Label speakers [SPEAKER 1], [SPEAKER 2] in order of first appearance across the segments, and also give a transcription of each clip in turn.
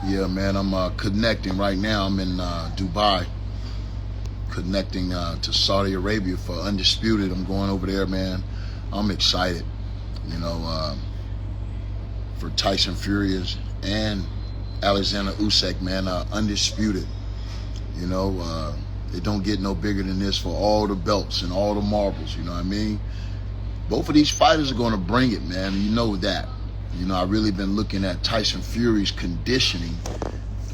[SPEAKER 1] Yeah, man, I'm connecting right now. I'm in Dubai, connecting to Saudi Arabia for Undisputed. I'm going over there, man. I'm excited, you know, for Tyson Fury and Oleksandr Usyk, man. Undisputed, you know. It don't get no bigger than this for all the belts and all the marbles, you know what I mean? Both of these fighters are going to bring it, man. You know that. You know, I've really been looking at Tyson Fury's conditioning.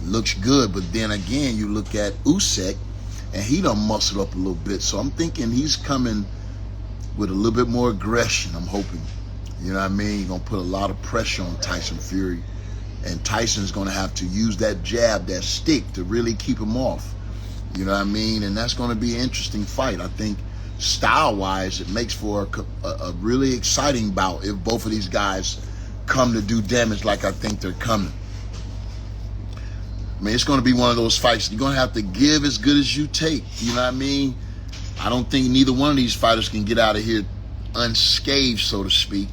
[SPEAKER 1] Looks good, but then again, you look at Usyk, and he done muscled up a little bit. So I'm thinking he's coming with a little bit more aggression, I'm hoping. You know what I mean? He's going to put a lot of pressure on Tyson Fury. And Tyson's going to have to use that jab, that stick, to really keep him off. You know what I mean? And that's going to be an interesting fight. I think style-wise, it makes for a really exciting bout if both of these guys come to do damage like I think they're coming. I mean, it's going to be one of those fights. You're going to have to give as good as you take. You know what I mean? I don't think neither one of these fighters can get out of here unscathed, so to speak.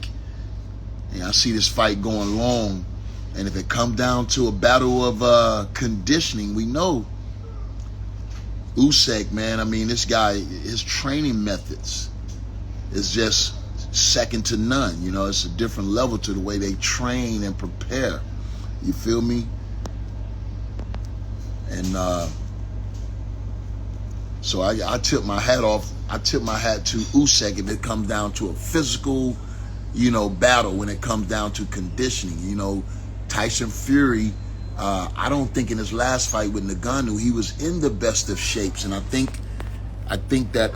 [SPEAKER 1] And I see this fight going long. And if it comes down to a battle of conditioning, we know Usyk, man, I mean, this guy, his training methods is just second to none. You know, it's a different level to the way they train and prepare. You feel me? And so I tip my hat off. I tip my hat to Usyk if it comes down to a physical, you know, battle. When it comes down to conditioning, you know, Tyson Fury, I don't think in his last fight with Ngannou he was in the best of shapes, and I think that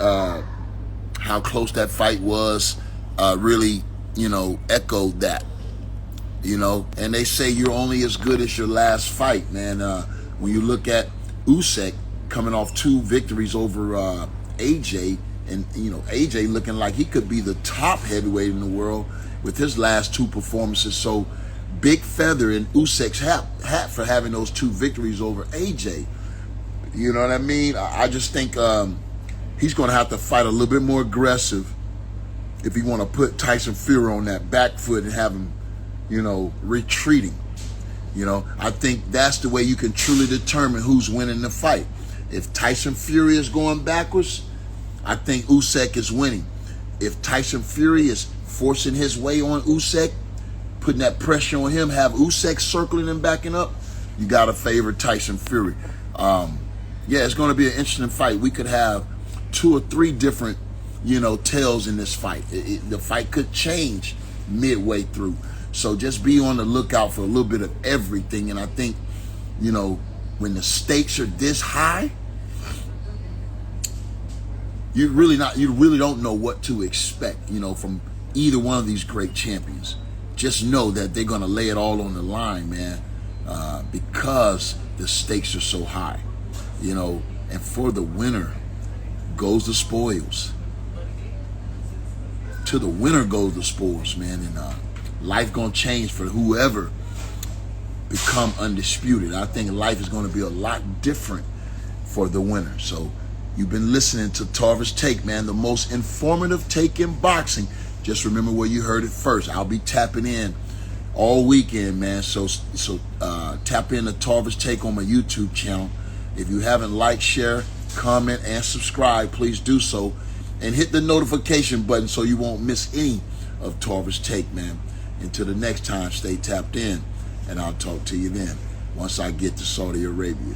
[SPEAKER 1] how close that fight was really, you know, echoed that. You know, and they say you're only as good as your last fight, man. When you look at Usyk coming off 2 victories over AJ, and you know, AJ looking like he could be the top heavyweight in the world with his last 2 performances. So big feather in Usyk's hat for having those 2 victories over AJ. You know what I mean? I just think he's going to have to fight a little bit more aggressive if he want to put Tyson Fury on that back foot and have him, you know, retreating. You know, I think that's the way you can truly determine who's winning the fight. If Tyson Fury is going backwards, I think Usyk is winning. If Tyson Fury is forcing his way on Usyk, putting that pressure on him, have Usyk circling and backing up, you got to favor Tyson Fury. Yeah, it's going to be an interesting fight. We could have 2 or 3 different, you know, tails in this fight. The fight could change midway through. So just be on the lookout for a little bit of everything. And I think, you know, when the stakes are this high, you really don't know what to expect, you know, from either one of these great champions. Just know that they're going to lay it all on the line, man, because the stakes are so high, you know, and for the winner goes the spoils. To the winner goes the spoils, man, and life going to change for whoever become undisputed. I think life is going to be a lot different for the winner. So you've been listening to Tarver's Take, man, the most informative take in boxing. Just remember where you heard it first. I'll be tapping in all weekend, man. So tap in to Tarver's Take on my YouTube channel. If you haven't liked, share, comment, and subscribe, please do so. And hit the notification button so you won't miss any of Tarver's Take, man. Until the next time, stay tapped in, and I'll talk to you then once I get to Saudi Arabia.